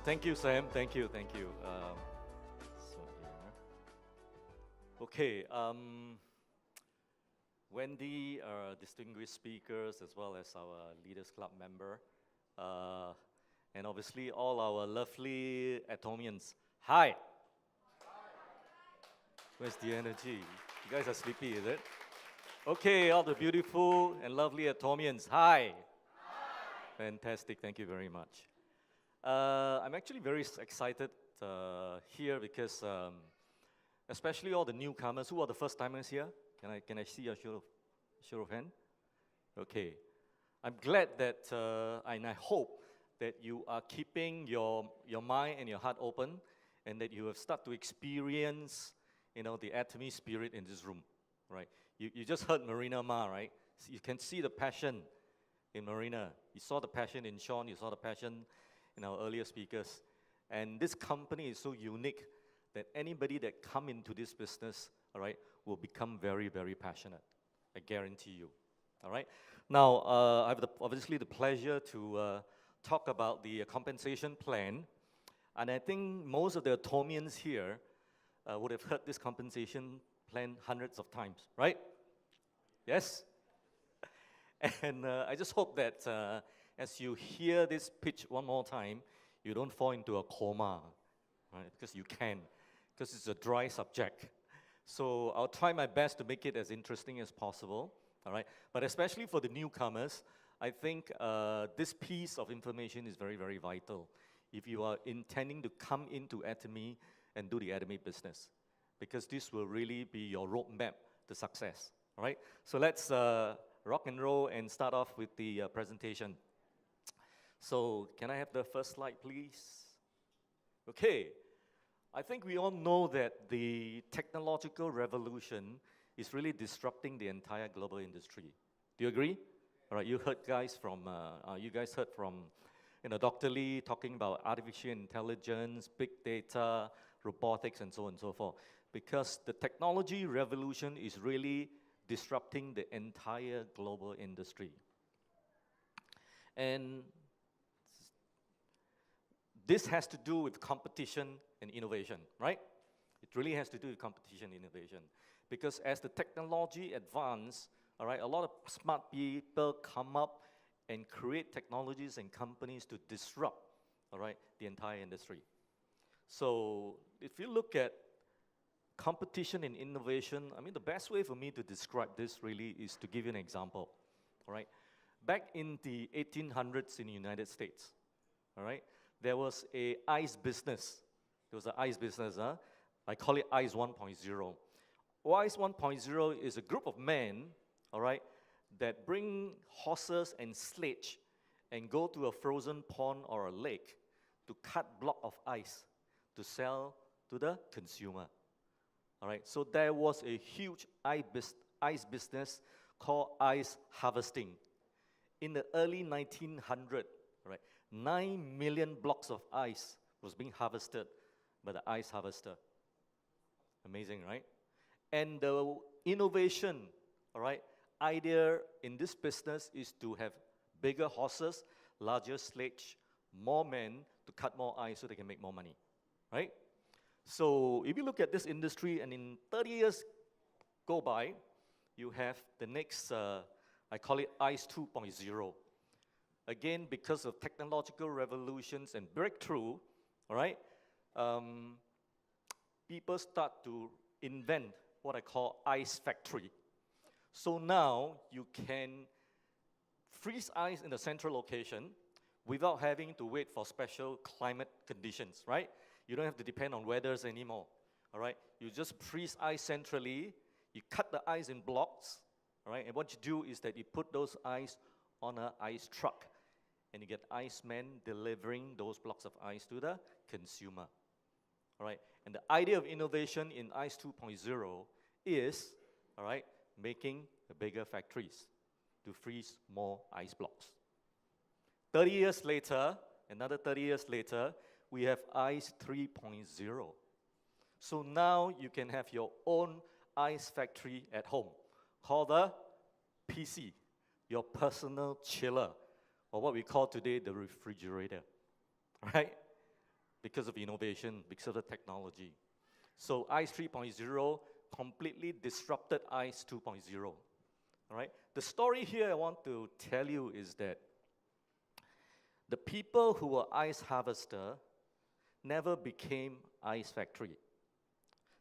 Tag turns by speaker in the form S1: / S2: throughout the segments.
S1: Thank you, Sam. Thank you. Thank you. So, okay. Wendy, our distinguished speakers, as well as our Leaders Club member, and obviously all our lovely Atomians. Hi. Where's the energy? You guys are sleepy, is it? Okay, all the beautiful and lovely Atomians. Hi. Fantastic. Thank you very much. I'm actually very excited here because, especially all the newcomers. Who are the first timers here? Can I see a show of hand? Okay. I'm glad that, and I hope that you are keeping your mind and your heart open, and that you have started to experience, the Atomy spirit in this room, right? You just heard Marina Ma, right? So you can see the passion in Marina. You saw the passion in Sean. You saw the passion in our earlier speakers. And this company is so unique that anybody that come into this business, all right, will become very, very passionate. I guarantee you. All right. Now, I have obviously the pleasure to talk about the compensation plan. And I think most of the Atomians here would have heard this compensation plan hundreds of times, right? Yes? And I just hope that as you hear this pitch one more time, you don't fall into a coma, right? Because you can, because it's a dry subject. So I'll try my best to make it as interesting as possible, all right? But especially for the newcomers, I think this piece of information is very, very vital if you are intending to come into Atomy and do the Atomy business, because this will really be your roadmap to success, all right? So let's rock and roll and start off with the presentation. So can I have the first slide, please? Okay. I think we all know that the technological revolution is really disrupting the entire global industry. Do you agree? All right, you guys heard from Dr. Lee talking about artificial intelligence, big data, robotics, and so on and so forth. Because the technology revolution is really disrupting the entire global industry. And this has to do with competition and innovation, right? It really has to do with competition and innovation. Because as the technology advances, all right, a lot of smart people come up and create technologies and companies to disrupt, all right, the entire industry. So if you look at competition and innovation, I mean, the best way for me to describe this really is to give you an example, all right? Back in the 1800s in the United States, all right, there was a ice business. There was an ice business, I call it Ice 1.0. Ice 1.0 is a group of men, all right, that bring horses and sledge and go to a frozen pond or a lake to cut block of ice to sell to the consumer. All right, so there was a huge ice business called ice harvesting. In the early 1900s, right, 9 million blocks of ice was being harvested by the ice harvester. Amazing, right? And the innovation, all right, idea in this business is to have bigger horses, larger sledge, more men to cut more ice so they can make more money, right? So if you look at this industry, and in 30 years go by, you have the next, I call it Ice 2.0. Again, because of technological revolutions and breakthrough, all right, people start to invent what I call ice factory. So now you can freeze ice in a central location without having to wait for special climate conditions, right? You don't have to depend on weathers anymore, all right? You just freeze ice centrally, you cut the ice in blocks, all right? And what you do is that you put those ice on an ice truck, and you get icemen delivering those blocks of ice to the consumer, all right? And the idea of innovation in Ice 2.0 is, all right, making bigger factories to freeze more ice blocks. 30 years later, another 30 years later, we have Ice 3.0. So now you can have your own ice factory at home, called the PC, your personal chiller, or what we call today the refrigerator, right? because of innovation, because of the technology. So ICE 3.0 completely disrupted ICE 2.0. All right? The story here I want to tell you is that the people who were ice harvester never became ice factory.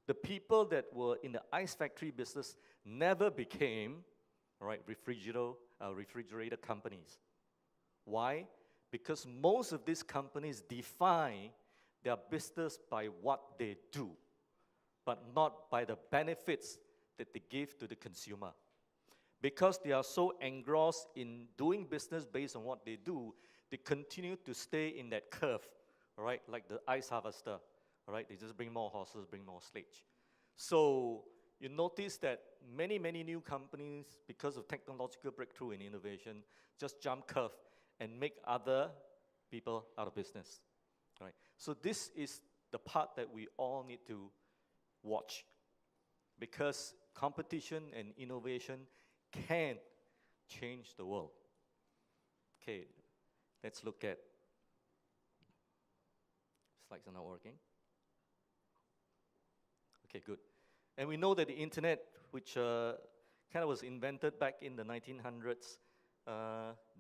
S1: The people that were in the ice factory business never became, all right, refrigerator companies. Why? Because most of these companies define their business by what they do, but not by the benefits that they give to the consumer. Because they are so engrossed in doing business based on what they do, they continue to stay in that curve, all right, like the ice harvester, all right? They just bring more horses, bring more sledge. So you notice that many, many new companies, because of technological breakthrough and innovation, just jump curve and make other people out of business, all right? So this is the part that we all need to watch, because competition and innovation can change the world. Okay, let's look at, slides are not working. Okay, good. And we know that the internet, which kind of was invented back in the 1900s,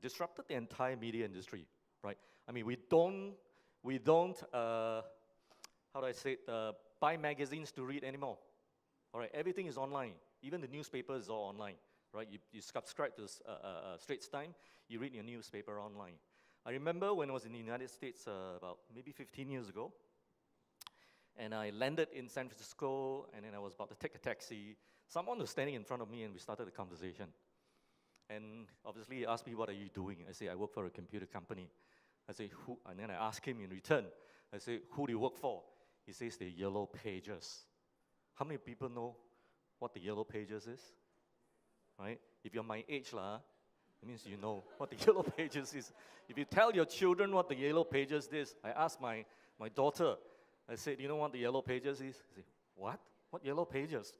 S1: disrupted the entire media industry, right? I mean, we don't how do I say it, buy magazines to read anymore. All right, everything is online. Even the newspaper is all online, right? You subscribe to Straits Times, you read your newspaper online. I remember when I was in the United States about maybe 15 years ago, and I landed in San Francisco, and then I was about to take a taxi. Someone was standing in front of me, and we started a conversation. And obviously, he asked me, "What are you doing?" I say, "I work for a computer company." I say, "Who?" And then I ask him in return. I say, "Who do you work for?" He says, "The Yellow Pages." How many people know what the Yellow Pages is? Right? If you're my age, it means you know what the Yellow Pages is. If you tell your children what the Yellow Pages is, I asked my daughter, I said, "You know what the Yellow Pages is?" She said, "What? What Yellow Pages?"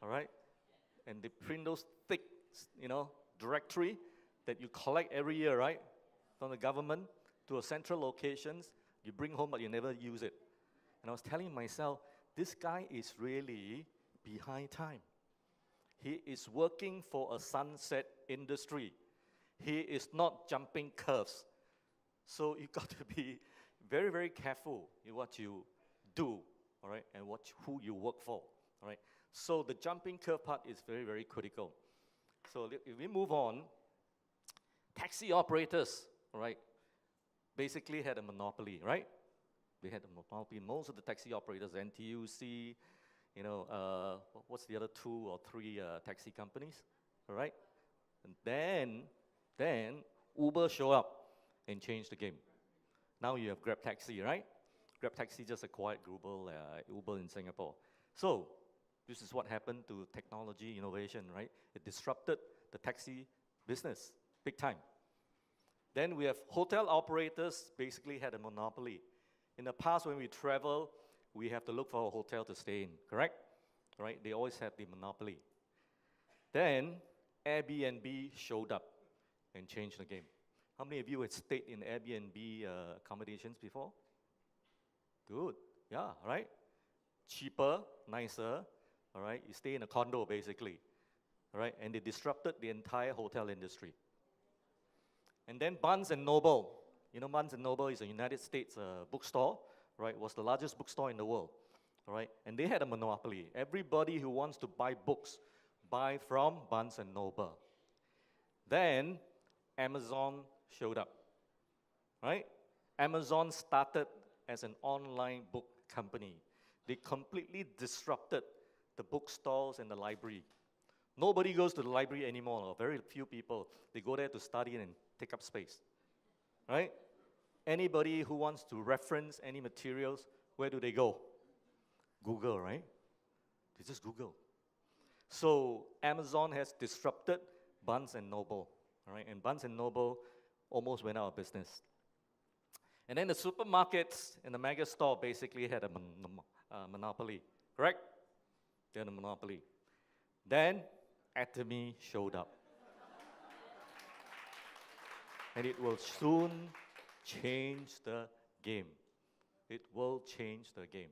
S1: All right? And they print those thick, directory that you collect every year, right? From the government to a central locations. You bring home, but you never use it. And I was telling myself, this guy is really behind time. He is working for a sunset industry. He is not jumping curves. So you got to be very, very careful in what you do, all right, and who you work for, all right. So the jumping curve part is very, very critical. So if we move on, taxi operators, all right, basically had a monopoly, right? They had a monopoly. Most of the taxi operators, NTUC, what's the other 2 or 3 taxi companies, all right? And then Uber showed up and changed the game. Now you have Grab Taxi, right? Grab Taxi just acquired Uber in Singapore. So this is what happened to technology innovation, right? It disrupted the taxi business big time. Then we have hotel operators, basically had a monopoly. In the past, when we travel, we have to look for a hotel to stay in, correct? Right? They always had the monopoly. Then Airbnb showed up and changed the game. How many of you had stayed in Airbnb accommodations before? Good, yeah, right? Cheaper, nicer, all right? You stay in a condo, basically, all right? And they disrupted the entire hotel industry. And then Barnes & Noble. You know, Barnes & Noble is a United States bookstore, right? Was the largest bookstore in the world, all right? And they had a monopoly. Everybody who wants to buy books, buy from Barnes & Noble. Then Amazon showed up, right? Amazon started as an online book company. They completely disrupted the bookstores and the library. Nobody goes to the library anymore, or very few people. They go there to study and take up space, right? Anybody who wants to reference any materials, where do they go? Google, right? They just Google. So Amazon has disrupted Barnes & Noble, all right? And Barnes & Noble almost went out of business. And then the supermarkets and the mega store basically had a monopoly, correct? They had a monopoly. Then Atomy showed up. And it will soon change the game. it will change the game,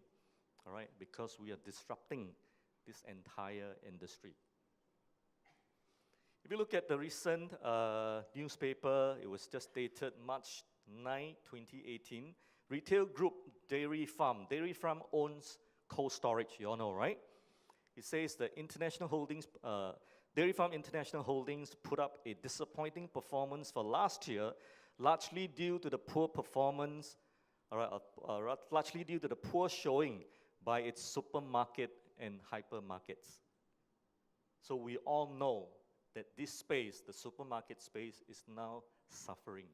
S1: all right? Because we are disrupting this entire industry. If you look at the recent newspaper, it was just dated March 9, 2018. Retail group Dairy Farm. Dairy Farm owns Cold Storage, you all know, right? It says the international holdings, Dairy Farm International Holdings put up a disappointing performance for last year, largely due to the poor performance, largely due to the poor showing by its supermarket and hypermarkets. So we all know that this space, the supermarket space, is now suffering.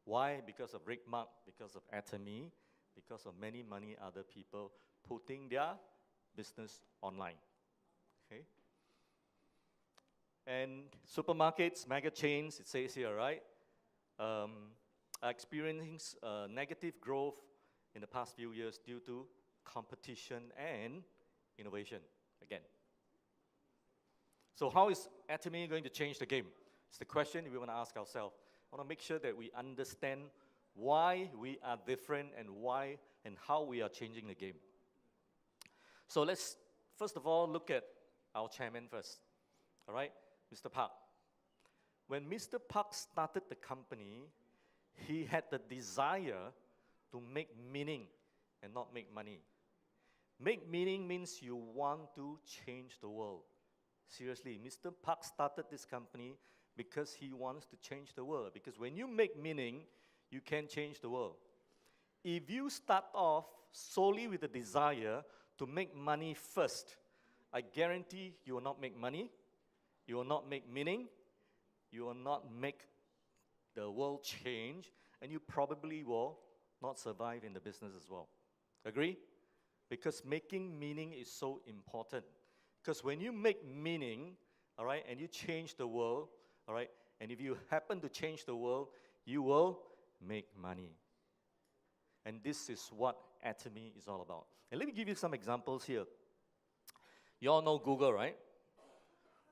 S1: Why? Because of Rick Mark, because of Atomy, because of many other people putting their business online. Okay? And supermarkets, mega chains, it says here, right, are experiencing negative growth in the past few years due to competition and innovation, again. So how is Atomy going to change the game? It's the question we want to ask ourselves. I want to make sure that we understand why we are different and why and how we are changing the game. So let's, first of all, look at our chairman first, all right, Mr. Park. When Mr. Park started the company, he had the desire to make meaning and not make money. Make meaning means you want to change the world. Seriously, Mr. Park started this company because he wants to change the world. Because when you make meaning, you can change the world. If you start off solely with the desire to make money first, I guarantee you will not make money, you will not make meaning, you will not make the world change, and you probably will not survive in the business as well. Agree? Because making meaning is so important. Because when you make meaning, all right, and you change the world, all right, and if you happen to change the world, you will make money. And this is what Atomy is all about. And let me give you some examples here. You all know Google, right?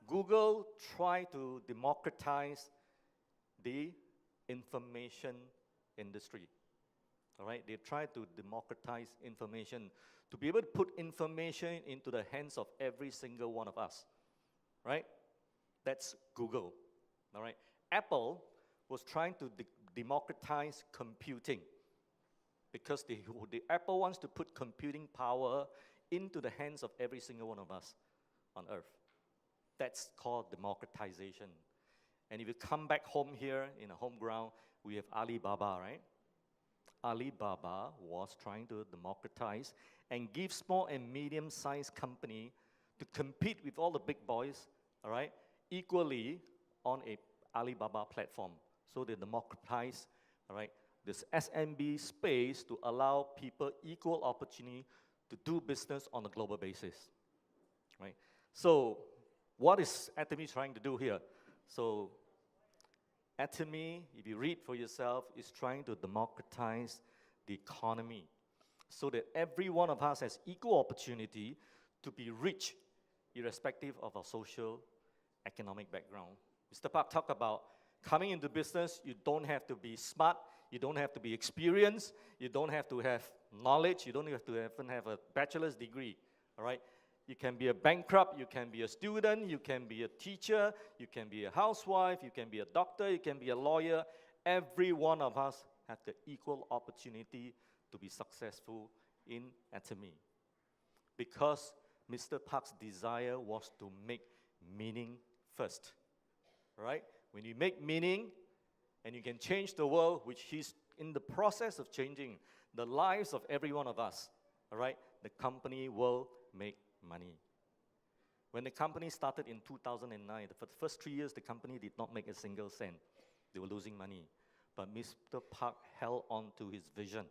S1: Google tried to democratize the information industry. All right, they tried to democratize information, to be able to put information into the hands of every single one of us, right? That's Google, all right? Apple was trying to democratize computing because the Apple wants to put computing power into the hands of every single one of us on earth. That's called democratization. And if you come back home here in a home ground, we have Alibaba, right? Alibaba was trying to democratize and give small and medium-sized company to compete with all the big boys, all right, equally on a Alibaba platform. So they democratize, all right, this SMB space to allow people equal opportunity to do business on a global basis, right? So what is Atomy trying to do here? So Atomy, if you read for yourself, is trying to democratize the economy so that every one of us has equal opportunity to be rich, irrespective of our social, economic background. Mr. Park talked about coming into business, you don't have to be smart, you don't have to be experienced, you don't have to have knowledge, you don't have to even have a bachelor's degree, all right? You can be a bankrupt, you can be a student, you can be a teacher, you can be a housewife, you can be a doctor, you can be a lawyer. Every one of us has the equal opportunity to be successful in Atomy. Because Mr. Park's desire was to make meaning first, right? When you make meaning and you can change the world, which he's in the process of changing the lives of every one of us, all right, the company will make money. When the company started in 2009, for the first 3 years, the company did not make a single cent. They were losing money. But Mr. Park held on to his vision,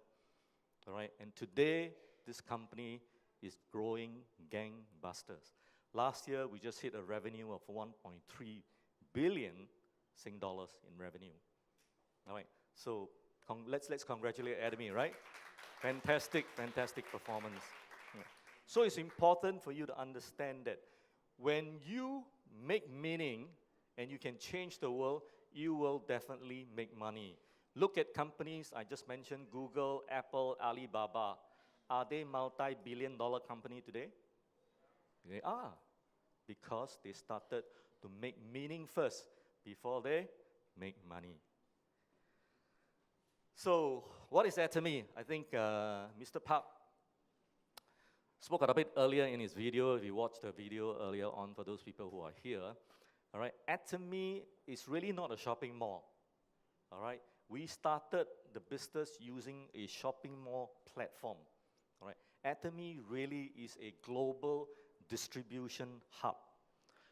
S1: all right? And today, this company is growing gangbusters. Last year, we just hit a revenue of 1.3 billion Sing dollars in revenue. All right, so let's congratulate Atomy, right? Fantastic performance. Yeah. So it's important for you to understand that when you make meaning and you can change the world, you will definitely make money. Look at companies I just mentioned, Google, Apple, Alibaba. Are they multi-billion-dollar company today? They are, because they started to make meaning first before they make money. So, what is Atomy? I think Mr. Park spoke a bit earlier in his video. If you watched the video earlier on, for those people who are here, all right, Atomy is really not a shopping mall. All right, we started the business using a shopping mall platform. All right, Atomy really is a global distribution hub.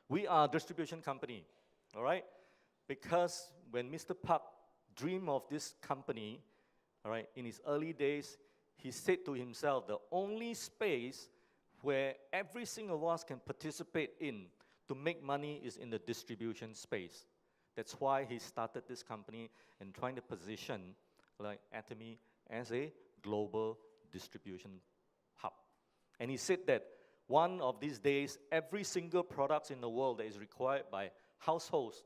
S1: We are a distribution company. All right, because when Mr. Park dreamed of this company, all right, in his early days, he said to himself, the only space where every single one of us can participate in to make money is in the distribution space. That's why he started this company and trying to position like Atomy as a global distribution hub. And he said that one of these days, every single product in the world that is required by households,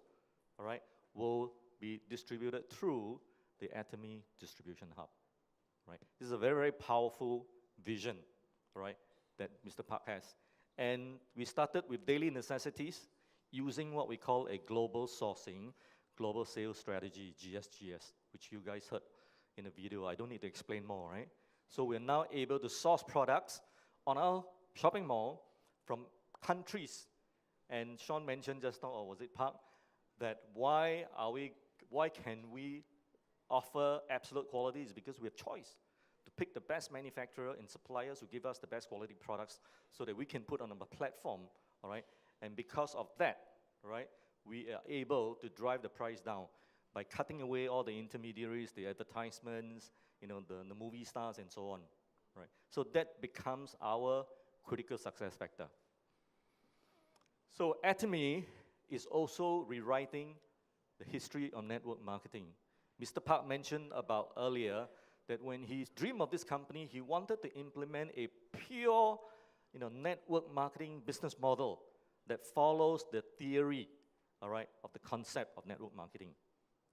S1: all right, will be distributed through the Atomy distribution hub. Right? This is a very, very powerful vision, right, that Mr. Park has. And we started with daily necessities using what we call a global sourcing, global sales strategy, GSGS, which you guys heard in the video. I don't need to explain more, right? So we're now able to source products on our shopping mall from countries. And Sean mentioned just now, or was it Park, that why can we offer absolute quality is because we have choice to pick the best manufacturer and suppliers who give us the best quality products so that we can put on a platform, all right? And because of that, right, we are able to drive the price down by cutting away all the intermediaries, the advertisements, you know, the movie stars and so on, right? So that becomes our critical success factor. So Atomy is also rewriting the history of network marketing. Mr. Park mentioned about earlier that when he dreamed of this company, he wanted to implement a pure, you know, network marketing business model that follows the theory, all right, of the concept of network marketing,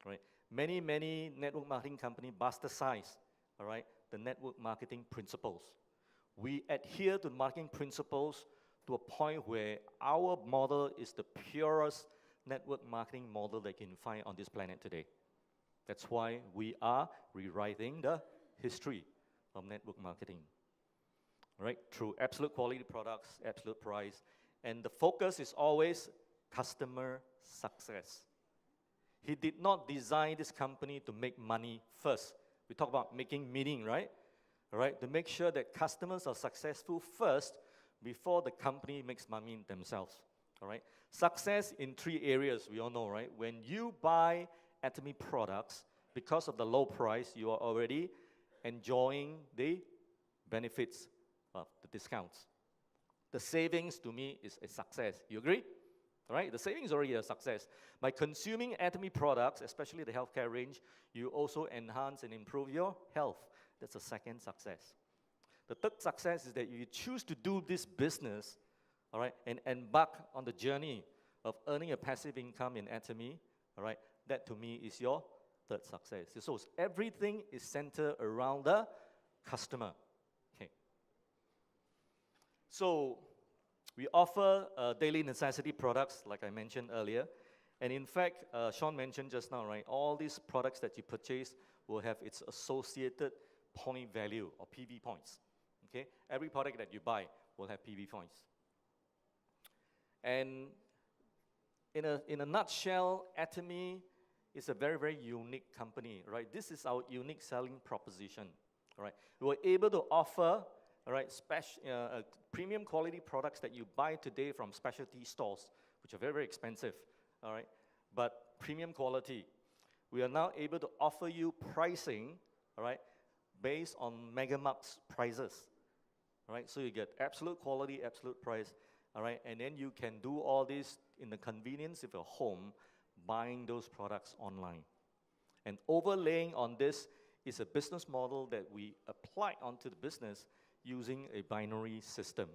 S1: right? Many network marketing companies bastardize, all right, the network marketing principles. We adhere to marketing principles to a point where our model is the purest network marketing model that you can find on this planet today. That's why we are rewriting the history of network marketing, right? Through absolute quality products, absolute price, and the focus is always customer success. He did not design this company to make money first. We talk about making meaning, right? All right, to make sure that customers are successful first before the company makes money themselves, all right? Success in 3 areas, we all know, right? When you buy Atomy products, because of the low price, you are already enjoying the benefits of the discounts. The savings, to me, is a success. You agree? All right, the savings is already a success. By consuming Atomy products, especially the healthcare range, you also enhance and improve your health. That's the second success. The third success is that you choose to do this business, all right, and embark on the journey of earning a passive income in Atomy, all right, that to me is your third success. So everything is centered around the customer. Okay. So we offer daily necessity products, like I mentioned earlier. And in fact, Sean mentioned just now, right, all these products that you purchase will have its associated point value, or PV points. Okay? Every product that you buy will have PV points. And in a nutshell, Atomy is a very, very unique company, right? This is our unique selling proposition, right? We were able to offer, all right, premium quality products that you buy today from specialty stores, which are very, very expensive, all right? But premium quality. We are now able to offer you pricing, all right, based on Megamart's prices, all right? So you get absolute quality, absolute price, all right? And then you can do all this in the convenience of your home, buying those products online. And overlaying on this is a business model that we apply onto the business using a binary system.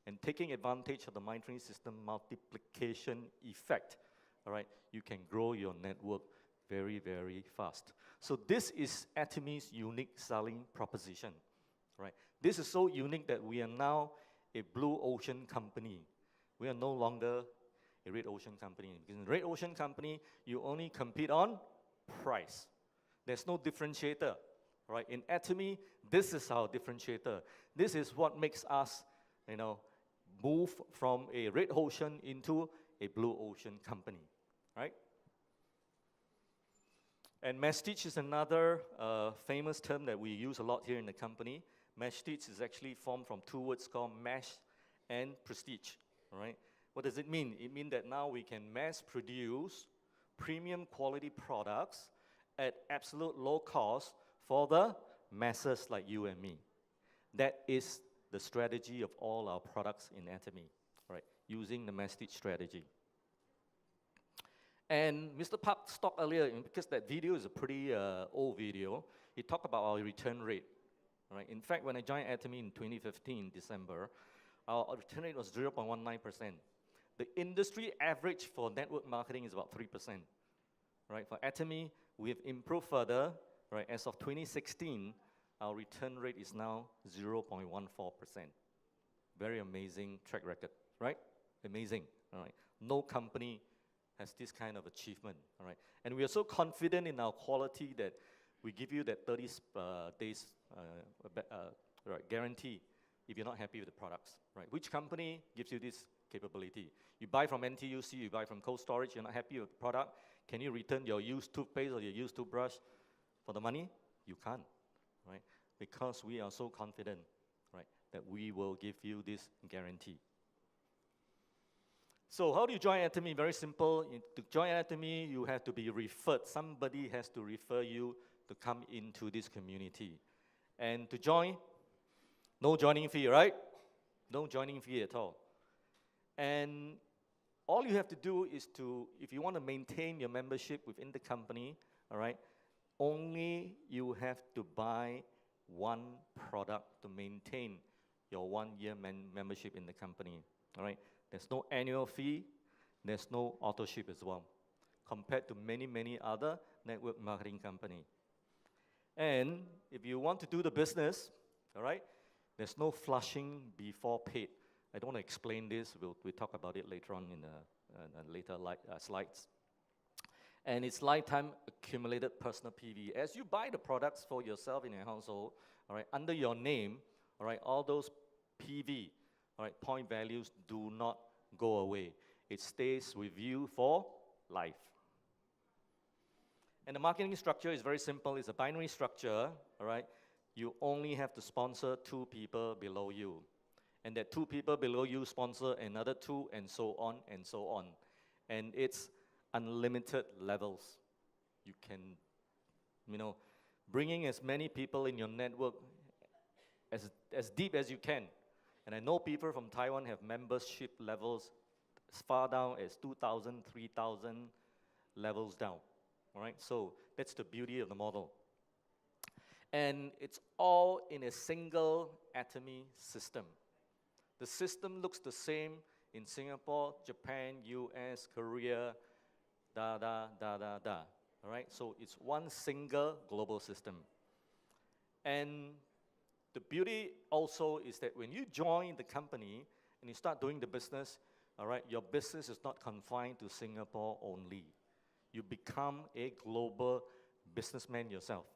S1: And taking advantage of the binary system multiplication effect, all right, you can grow your network very, very fast. So this is Atomy's unique selling proposition, right? This is so unique that we are now a blue ocean company. We are no longer a red ocean company. Because in red ocean company, you only compete on price. There's no differentiator, right? In Atomy, this is our differentiator. This is what makes us, move from a red ocean into a blue ocean company, right? And Masstige is another famous term that we use a lot here in the company. Masstige is actually formed from two words called mash and prestige, all right? What does it mean? It means that now we can mass produce premium quality products at absolute low cost for the masses like you and me. That is the strategy of all our products in Atomy, right? Using the Masstige strategy. And Mr. Park talked earlier, because that video is a pretty old video, he talked about our return rate, right? In fact, when I joined Atomy in 2015, December, our return rate was 0.19%. The industry average for network marketing is about 3%, right? For Atomy, we have improved further, right? As of 2016, our return rate is now 0.14%. Very amazing track record, right? Amazing, all right? No company has this kind of achievement, all right? And we are so confident in our quality that we give you that 30 days guarantee if you're not happy with the products, right? Which company gives you this capability? You buy from NTUC, you buy from Cold Storage, you're not happy with the product, can you return your used toothpaste or your used toothbrush for the money? You can't, right? Because we are so confident, right, that we will give you this guarantee. So how do you join Atomy? Very simple. To join Atomy, you have to be referred. Somebody has to refer you to come into this community. And to join, no joining fee, right? No joining fee at all. And all you have to do is to, if you want to maintain your membership within the company, all right, only you have to buy one product to maintain your 1 year membership in the company, all right? There's no annual fee, there's no auto ship as well, compared to many, many other network marketing companies. And if you want to do the business, all right, there's no flushing before paid. I don't want to explain this, we'll talk about it later on in the later slides. And it's lifetime accumulated personal PV. As you buy the products for yourself in your household, all right, under your name, all right, all those PV, all right, point values do not go away. It stays with you for life. And the marketing structure is very simple. It's a binary structure, all right? You only have to sponsor 2 people below you. And that 2 people below you sponsor another 2, and so on and so on. And it's unlimited levels. You can, bringing as many people in your network as deep as you can. And I know people from Taiwan have membership levels as far down as 2,000, 3,000 levels down, all right? So that's the beauty of the model. And it's all in a single Atomy system. The system looks the same in Singapore, Japan, US, Korea, all right? So it's one single global system. And the beauty also is that when you join the company and you start doing the business, all right, your business is not confined to Singapore only. You become a global businessman yourself,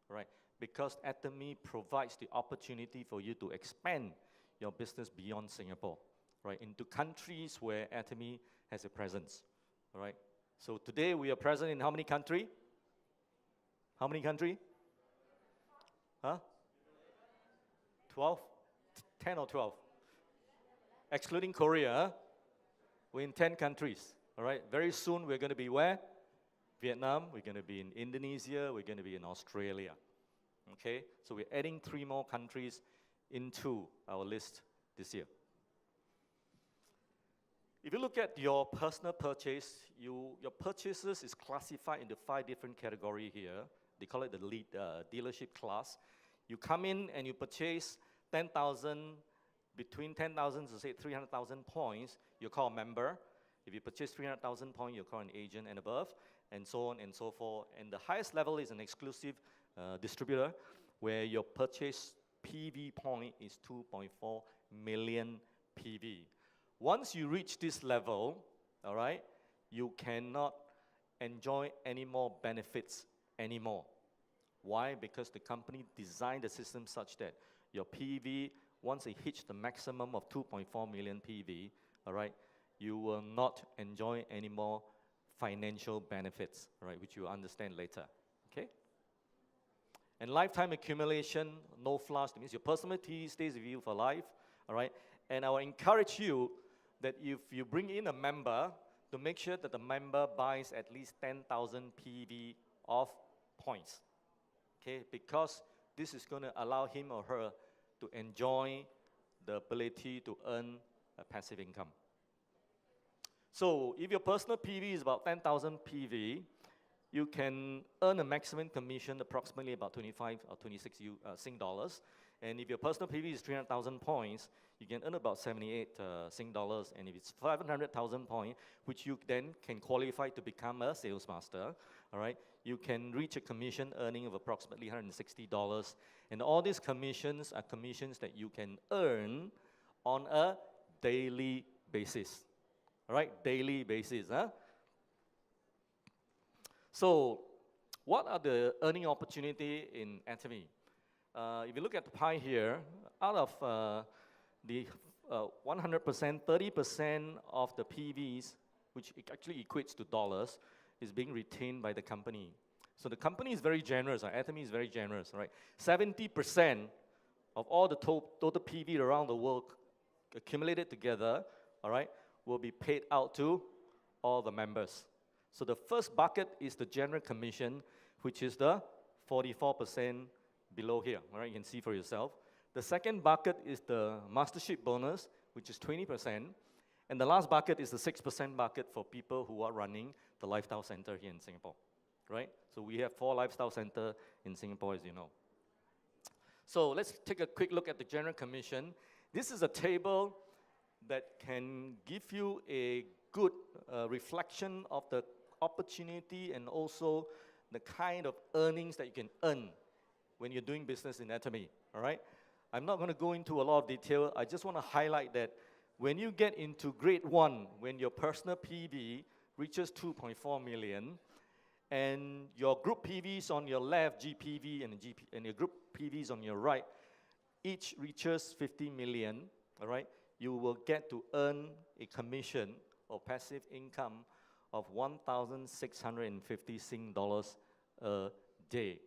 S1: all right? Because Atomy provides the opportunity for you to expand your business beyond Singapore, right, into countries where Atomy has a presence, all right? So today we are present in how many countries? How many countries? Huh? 12? 10 or 12? Excluding Korea, we're in 10 countries, all right? Very soon we're going to be where? Vietnam, we're going to be in Indonesia, we're going to be in Australia, okay? So we're adding 3 more countries into our list this year. If you look at your personal purchase, your purchases is classified into 5 different categories here. They call it the lead dealership class. You come in and you purchase 10,000, between 10,000 to say 300,000 points, you're called a member. If you purchase 300,000 points, you're called an agent and above, and so on and so forth. And the highest level is an exclusive distributor, where your purchase PV point is 2.4 million PV. Once you reach this level, all right, you cannot enjoy any more benefits anymore. Why? Because the company designed the system such that your PV, once it hits the maximum of 2.4 million PV, all right, you will not enjoy any more financial benefits, all right, which you will understand later, okay? And lifetime accumulation, no flash, that means your personal PV stays with you for life, all right? And I will encourage you that if you bring in a member, to make sure that the member buys at least 10,000 PV of points, okay? Because this is going to allow him or her to enjoy the ability to earn a passive income. So if your personal PV is about 10,000 PV, you can earn a maximum commission approximately about 25 or 26 Sing dollars. And if your personal PV is 300,000 points, you can earn about 78 Sing dollars. And if it's 500,000 points, which you then can qualify to become a sales master, all right, you can reach a commission earning of approximately $160. And all these commissions are commissions that you can earn on a daily basis. All right, daily basis. Huh? So, what are the earning opportunity in Atomy? If you look at the pie here, out of the 100%, 30% of the PVs, which actually equates to dollars, is being retained by the company. So the company is very generous. Atomy is very generous, right? 70% of all the total PV around the world accumulated together, all right, will be paid out to all the members. So the first bucket is the general commission, which is the 44% below here, all right, you can see for yourself. The second bucket is the mastership bonus, which is 20%. And the last bucket is the 6% bucket for people who are running the lifestyle center here in Singapore, right? So we have 4 lifestyle centers in Singapore, as you know. So let's take a quick look at the general commission. This is a table that can give you a good reflection of the opportunity and also the kind of earnings that you can earn when you're doing business in Atomy, all right? I'm not going to go into a lot of detail. I just want to highlight that when you get into grade 1, when your personal PV reaches 2.4 million, and your group PVs on your left, GPV, and your group PVs on your right, each reaches 50 million, all right? You will get to earn a commission or passive income of 1,650 Sing dollars a day.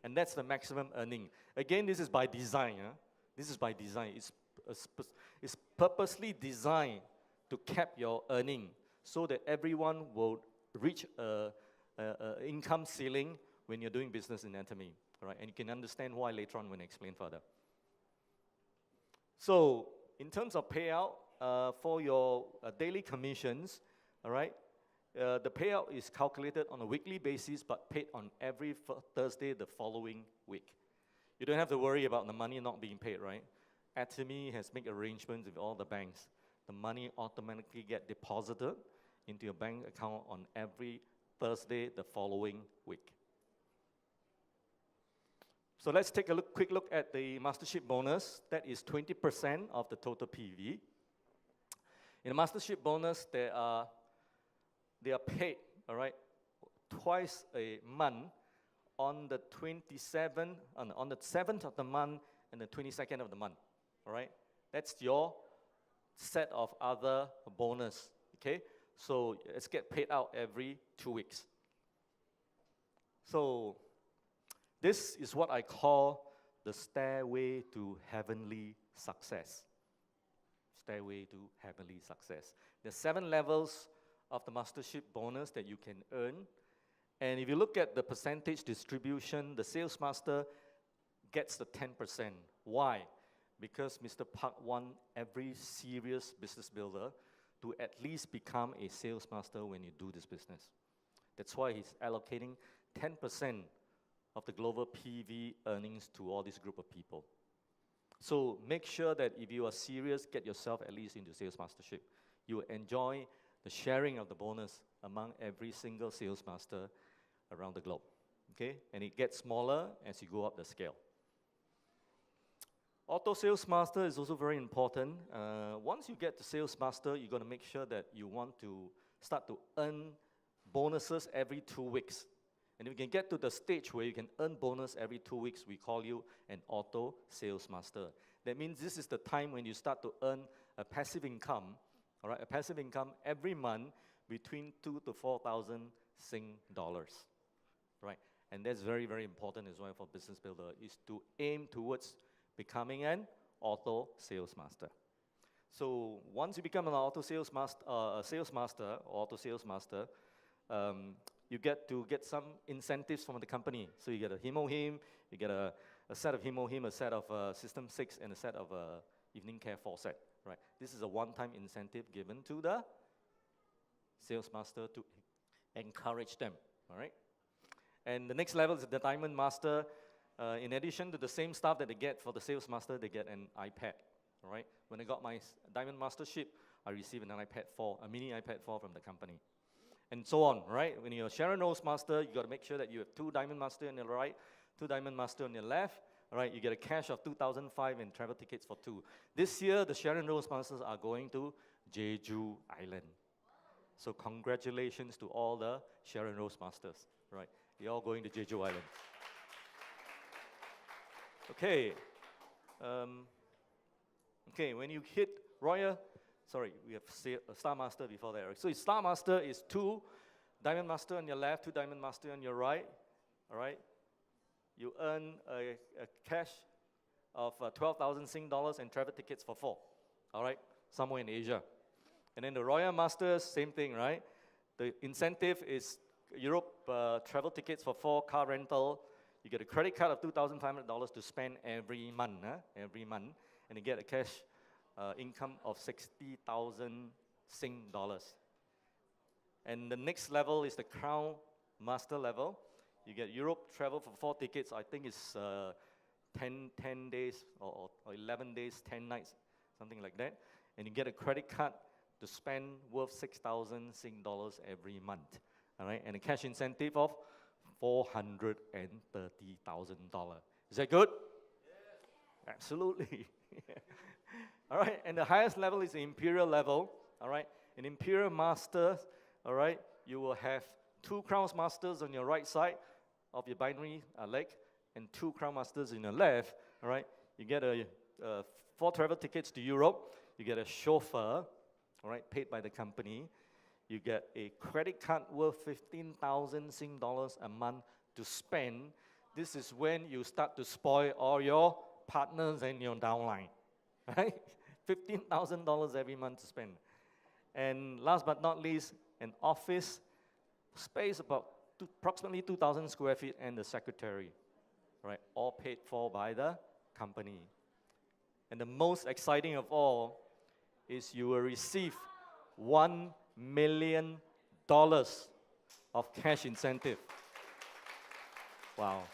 S1: And that's the maximum earning. Again, this is by design. Huh? This is by design. It's purposely designed to cap your earning so that everyone will reach an income ceiling when you're doing business in Atomy. All right? And you can understand why later on when I explain further. So, in terms of payout, for your daily commissions, all right, the payout is calculated on a weekly basis, but paid on every Thursday the following week. You don't have to worry about the money not being paid, right? Atomy has made arrangements with all the banks. The money automatically gets deposited into your bank account on every Thursday the following week. So let's take a quick look at the mastership bonus. That is 20% of the total PV. In the mastership bonus, they are paid, all right, twice a month on the 27th, on the 7th of the month and the 22nd of the month, all right? That's your set of other bonus, okay? So it's get paid out every 2 weeks. So this is what I call the stairway to heavenly success. Stairway to heavenly success. There's 7 levels of the mastership bonus that you can earn. And if you look at the percentage distribution, the sales master gets the 10%. Why? Because Mr. Park wants every serious business builder to at least become a sales master when you do this business. That's why he's allocating 10% of the global PV earnings to all this group of people. So make sure that if you are serious, get yourself at least into sales mastership. you will enjoy the sharing of the bonus among every single sales master around the globe. Okay? And it gets smaller as you go up the scale. Auto sales master is also very important. Once you get to sales master, you're going to make sure that you want to start to earn bonuses every 2 weeks. And if you can get to the stage where you can earn bonus every 2 weeks, we call you an auto sales master. That means this is the time when you start to earn a passive income, all right, a passive income every month between 2,000 to 4,000 Sing dollars, right? And that's very, very important as well for business builder, is to aim towards becoming an auto sales master. So once you become an auto sales master, auto sales master, you get to get some incentives from the company. So you get a HemoHim, you get a set of HemoHim, a set of System 6, and a set of Evening Care faucet, right? This is a one-time incentive given to the sales master to encourage them, all right? And the next level is the Diamond Master. In addition to the same stuff that they get for the sales master, they get an iPad, all right? When I got my Diamond Mastership, I received an iPad 4, a mini iPad 4 from the company. And so on, right? When you're a Sharon Rose Master, you got to make sure that you have 2 Diamond Master on your right, 2 Diamond Master on your left, all right? You get a cash of 2,005 and travel tickets for 2. This year, the Sharon Rose Masters are going to Jeju Island. So congratulations to all the Sharon Rose Masters, right? You're all going to Jeju Island. Okay. Okay, when you hit Royal, sorry, we have Star Master before that. Right? So Star Master is 2 Diamond Master on your left, 2 Diamond Master on your right, all right? You earn a cash of 12,000 Sing dollars and travel tickets for 4, all right? Somewhere in Asia. And then the Royal Masters, same thing, right? The incentive is Europe travel tickets for 4, car rental. You get a credit card of $2,500 to spend every month, every month. And you get a cash income of 60,000 Sing dollars. And the next level is the Crown Master level. You get Europe travel for 4 tickets. I think it's 10 days or 11 days, 10 nights, something like that. And you get a credit card to spend worth 6,000 Sing dollars every month, all right? And a cash incentive of $430,000. Is that good? Yes. Absolutely. All right, and the highest level is the Imperial level, all right? An Imperial Master, all right? You will have 2 Crown Masters on your right side of your binary leg and 2 Crown Masters in your left, all right? You get 4 travel tickets to Europe. You get a chauffeur, all right, paid by the company. You get a credit card worth 15,000 Sing dollars a month to spend. This is when you start to spoil all your partners and your downline, right? $15,000 every month to spend. And last but not least, an office space about approximately 2,000 square feet and the secretary, right? All paid for by the company. And the most exciting of all is you will receive $1 million of cash incentive. Wow.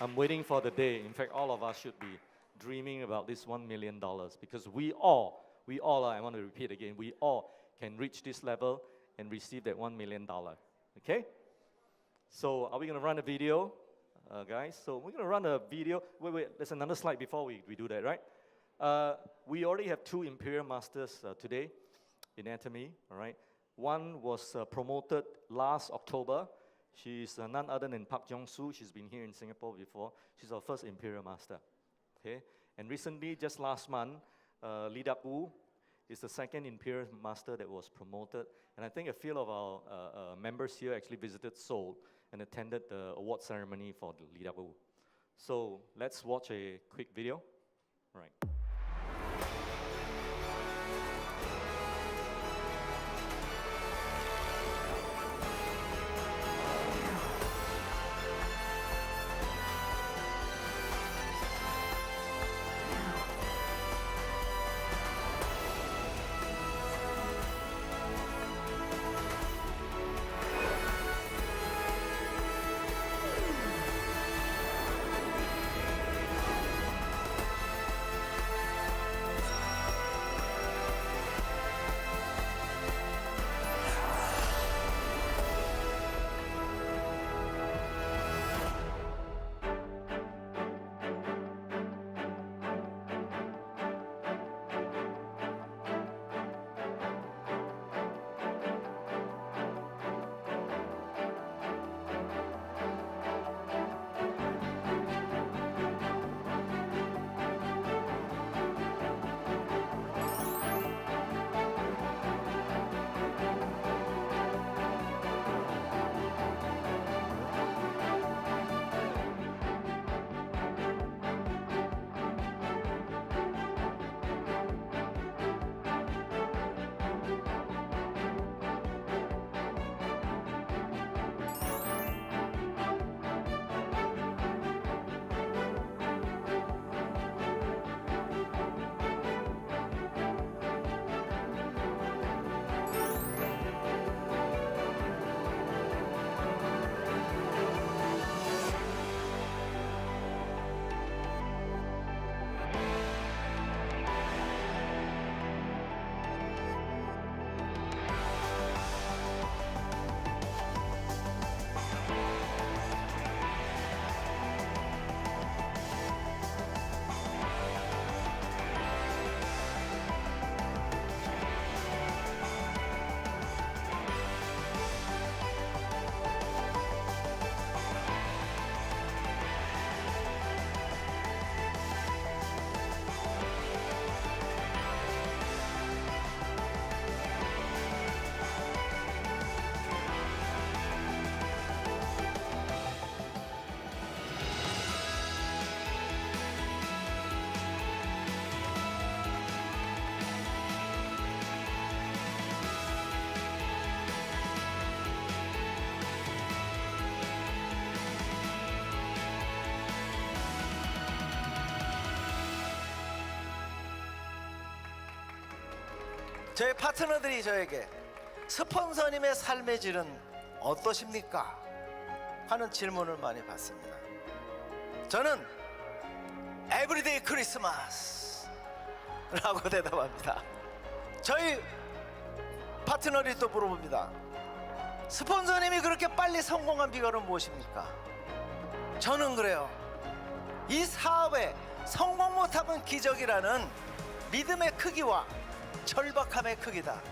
S1: I'm waiting for the day. In fact, all of us should be dreaming about this $1 million because we all, I want to repeat again, we all can reach this level and receive that $1 million. Okay? So are we going to run a video, guys? So we're going to run a video. Wait, there's another slide before we do that, right? We already have 2 Imperial Masters today in Atomy, all right? One was promoted last October. She's none other than Park Jong-soo. She's been here in Singapore before. She's our first Imperial Master, okay? And recently, just last month, Lee Dak-woo is the 2nd Imperial Master that was promoted. And I think a few of our members here actually visited Seoul and attended the award ceremony for Lee Dak-woo. So let's watch a quick video. All right.
S2: 저희 파트너들이 저에게 스폰서님의 삶의 질은 어떠십니까? 하는 질문을 많이 받습니다. 저는 에브리데이 크리스마스 라고 대답합니다. 저희 파트너들이 또 물어봅니다. 스폰서님이 그렇게 빨리 성공한 비결은 무엇입니까? 저는 그래요. 이 사업에 성공 못하면 기적이라는 믿음의 크기와 절박함의 크기다.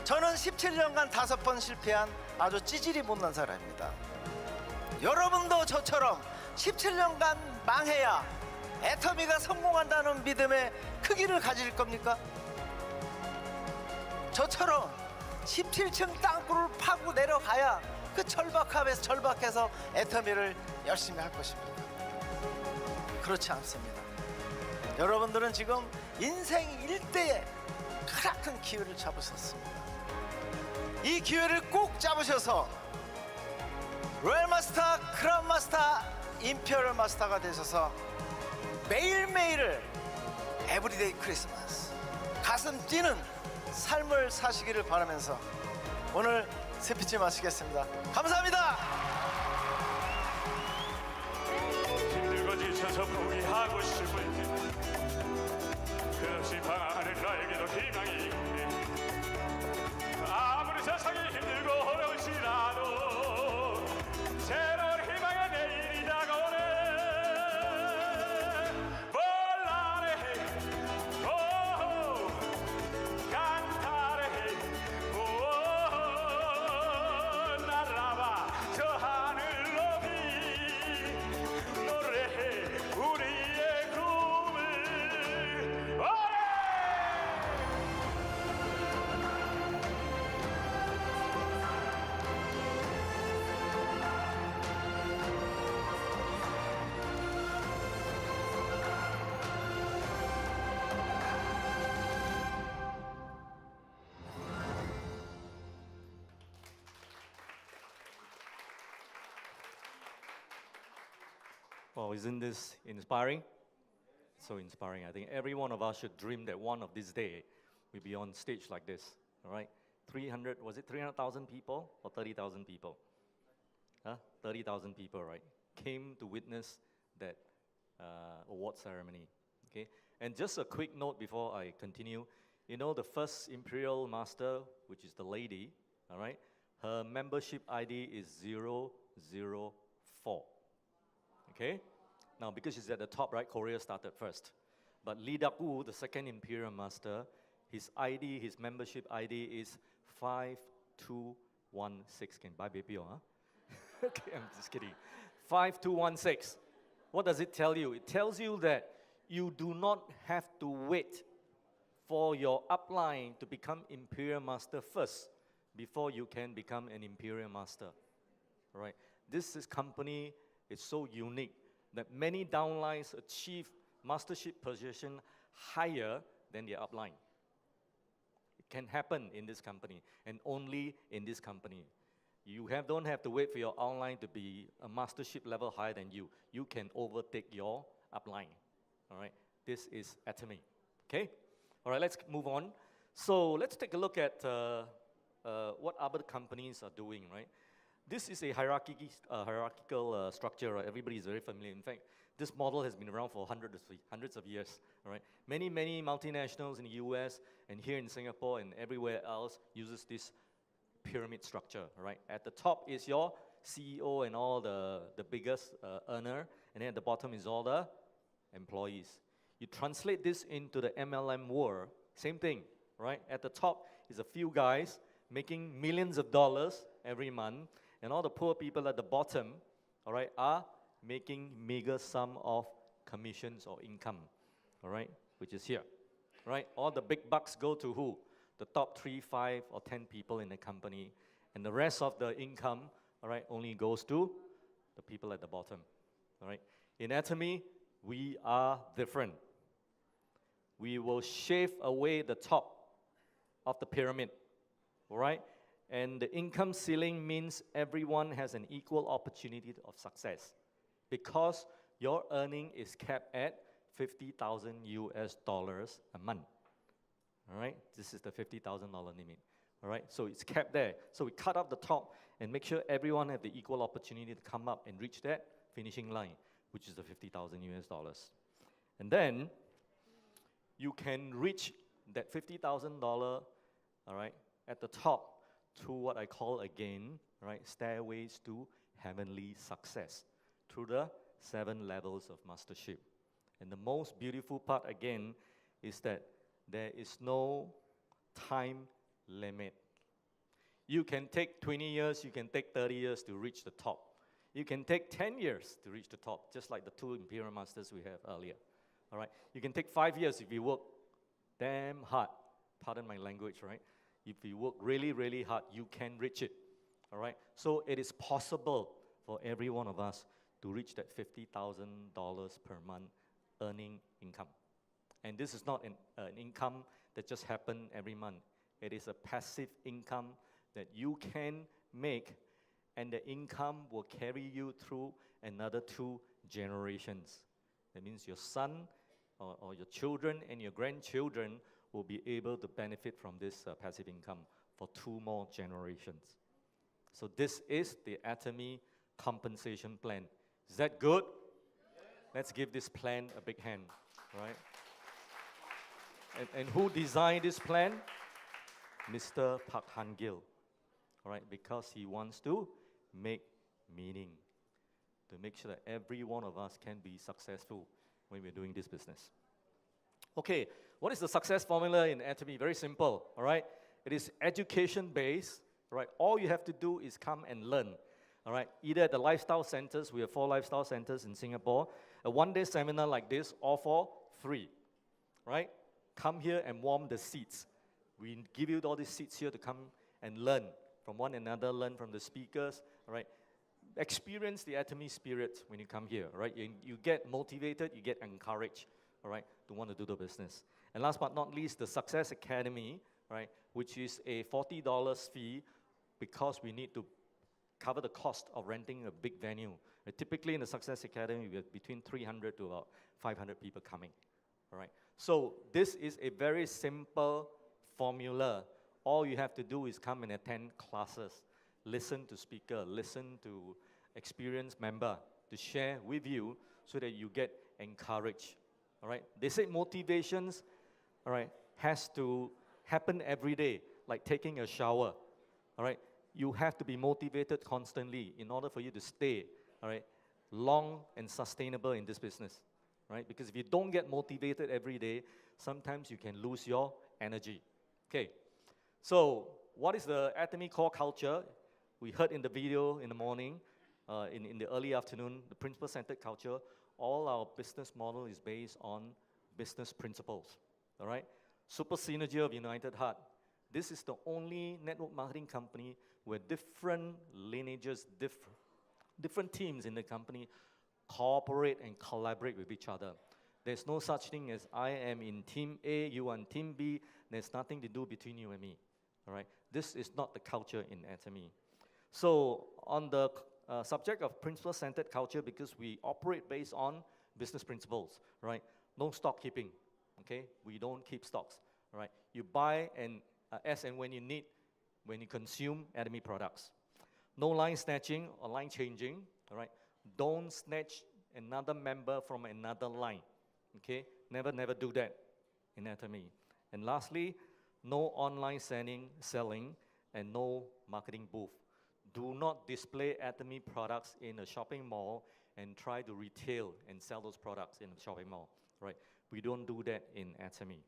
S2: 저는 17년간 5번 실패한 아주 찌질이 못난 사람입니다. 여러분도 저처럼 17년간 망해야 애터미가 성공한다는 믿음의 크기를 가질 겁니까? 저처럼 17층 땅굴을 파고 내려가야 그 절박함에서 절박해서 애터미를 열심히 할 것입니다. 그렇지 않습니다. 여러분들은 지금 인생 일대에 크나큰 기회를 잡으셨습니다. 이 기회를 꼭 잡으셔서 로얄 마스터, 크라운 마스터, 임페리얼 마스터가 되셔서 매일매일을 에브리데이 크리스마스 가슴 뛰는 삶을 사시기를 바라면서 오늘 스피치 마치겠습니다. 감사합니다.
S3: 힘들고 지쳐서 포기하고 싶을 때 끝없이 방황하는 나에게도 희망이 있네. 아무리 세상이 힘들고 어려울지라도 새로운 희망의 내일이 다가오네. 볼라레 오 칸타레 오 날아봐 저 하늘 높이 노래해 우리의 꿈을 오래.
S1: Well, isn't this inspiring? So inspiring. I think every one of us should dream that one of these days we'll be on stage like this. All right? 300, was it 300,000 people or 30,000 people? 30,000 people, right? Came to witness that award ceremony. Okay? And just a quick note before I continue. You know, the first Imperial Master, which is the lady, all right? Her membership ID is 004. Okay? Now, because she's at the top, right, Korea started first. But Lee Dak-woo, the second Imperial Master, his ID, his membership ID is 5216. Can buy baby, huh? Okay, I'm just kidding. 5216. What does it tell you? It tells you that you do not have to wait for your upline to become Imperial Master first before you can become an Imperial Master. All right? This company is so unique that many downlines achieve mastership position higher than their upline. It can happen in this company, and only in this company. You don't have to wait for your online to be a mastership level higher than you. You can overtake your upline. All right? This is Atomy. Okay? All right, let's move on. So let's take a look at what other companies are doing, right? This is a hierarchical structure, right? Everybody is very familiar. In fact, this model has been around for hundreds of years, all right? Many multinationals in the US and here in Singapore and everywhere else uses this pyramid structure, right? At the top is your CEO and all the biggest earner, and then at the bottom is all the employees. You translate this into the MLM world, same thing, right? At the top is a few guys making millions of dollars every month, and all the poor people at the bottom, all right, are making meager sum of commissions or income, all right, which is here, right? All the big bucks go to who? The top 3, 5, or 10 people in the company, and the rest of the income, all right, only goes to the people at the bottom, all right? In Atomy, we are different. We will shave away the top of the pyramid, all right? And the income ceiling means everyone has an equal opportunity of success because your earning is capped at $50,000 US a month. All right, this is the $50,000 limit. All right, so it's capped there. So we cut off the top and make sure everyone have the equal opportunity to come up and reach that finishing line, which is the 50,000 US dollars. And then you can reach that $50,000, all right, at the top through what I call again, right, stairways to heavenly success through the 7 levels of mastership. And the most beautiful part again is that there is no time limit. You can take 20 years, you can take 30 years to reach the top. You can take 10 years to reach the top, just like the 2 Imperial Masters we have earlier. All right? You can take 5 years if you work damn hard. Pardon my language, right? If you work really, really hard, you can reach it. All right? So it is possible for every one of us to reach that $50,000 per month earning income. And this is not an income that just happens every month. It is a passive income that you can make, and the income will carry you through another 2 generations. That means your son or your children and your grandchildren will be able to benefit from this passive income for 2 more generations. So this is the Atomy compensation plan. Is that good? Let's give this plan a big hand, right? And who designed this plan? Mr. Park Han-gil, all right, because he wants to make meaning, to make sure that every one of us can be successful when we're doing this business. Okay, what is the success formula in Atomy? Very simple, all right? It is education-based, right? All you have to do is come and learn, all right? Either at the lifestyle centers, we have 4 lifestyle centers in Singapore, a 1-day seminar like this, all for free, right? Come here and warm the seats. We give you all these seats here to come and learn from one another, learn from the speakers, all right? Experience the Atomy spirit when you come here, right? You get motivated, you get encouraged, all right, to want to do the business. And last but not least, the Success Academy, right, which is a $40 fee because we need to cover the cost of renting a big venue. Typically in the Success Academy, we have between 300 to about 500 people coming, all right? So this is a very simple formula. All you have to do is come and attend classes, listen to speaker, listen to experienced member to share with you so that you get encouraged, all right? They say motivations, all right, has to happen every day, like taking a shower, all right? You have to be motivated constantly in order for you to stay, all right, long and sustainable in this business, right? Because if you don't get motivated every day, sometimes you can lose your energy. Okay, so what is the Atomy core culture? We heard in the video in the morning, in the early afternoon, the principle-centered culture. All our business model is based on business principles, all right? Super synergy of United Heart. This is the only network marketing company where different lineages, different teams in the company cooperate and collaborate with each other. There's no such thing as I am in team A, you are in team B. There's nothing to do between you and me, all right? This is not the culture in Atomy. So on the subject of principle-centered culture, because we operate based on business principles, right? No stock keeping, okay? We don't keep stocks, all right? You buy and as and when you need, when you consume Atomy products. No line snatching or line changing, all right? Don't snatch another member from another line, okay? Never do that in Atomy. And lastly, no online selling and no marketing booth. Do not display Atomy products in a shopping mall and try to retail and sell those products in a shopping mall, right? We don't do that in Atomy.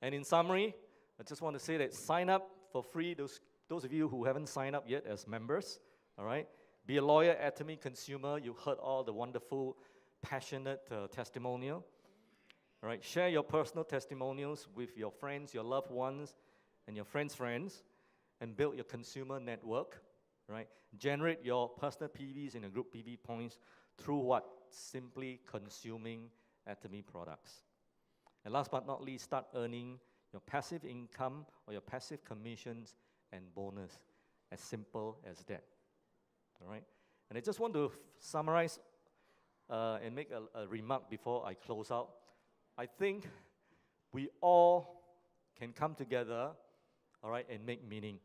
S1: And in summary, I just want to say that sign up for free, those of you who haven't signed up yet as members, all right? Be a loyal Atomy consumer. You heard all the wonderful, passionate testimonial. All right, share your personal testimonials with your friends, your loved ones, and your friends' friends, and build your consumer network, right? Generate your personal PVs and your group PV points through what? Simply consuming Atomy products. And last but not least, start earning your passive income or your passive commissions and bonus. As simple as that, all right? And I just want to summarize and make a remark before I close out. I think we all can come together, all right, and make meaning,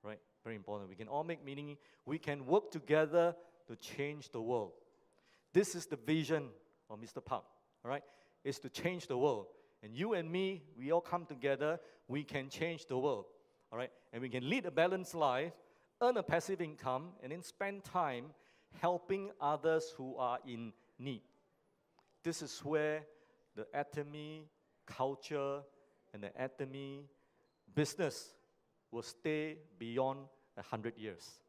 S1: right? Very important. We can all make meaning. We can work together to change the world. This is the vision of Mr. Park, all right? Is to change the world. And you and me, we all come together, we can change the world, all right? And we can lead a balanced life, earn a passive income, and then spend time helping others who are in need. This is where the Atomy culture and the Atomy business will stay beyond 100 years.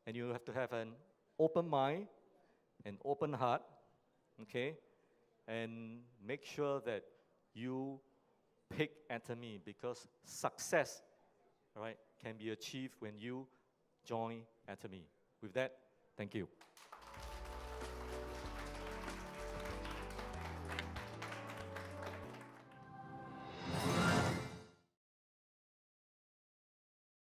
S1: And you have to have an open mind, an open heart, okay? And make sure that you pick Atomy, because success, all right, can be achieved when you join Atomy. With that, thank you.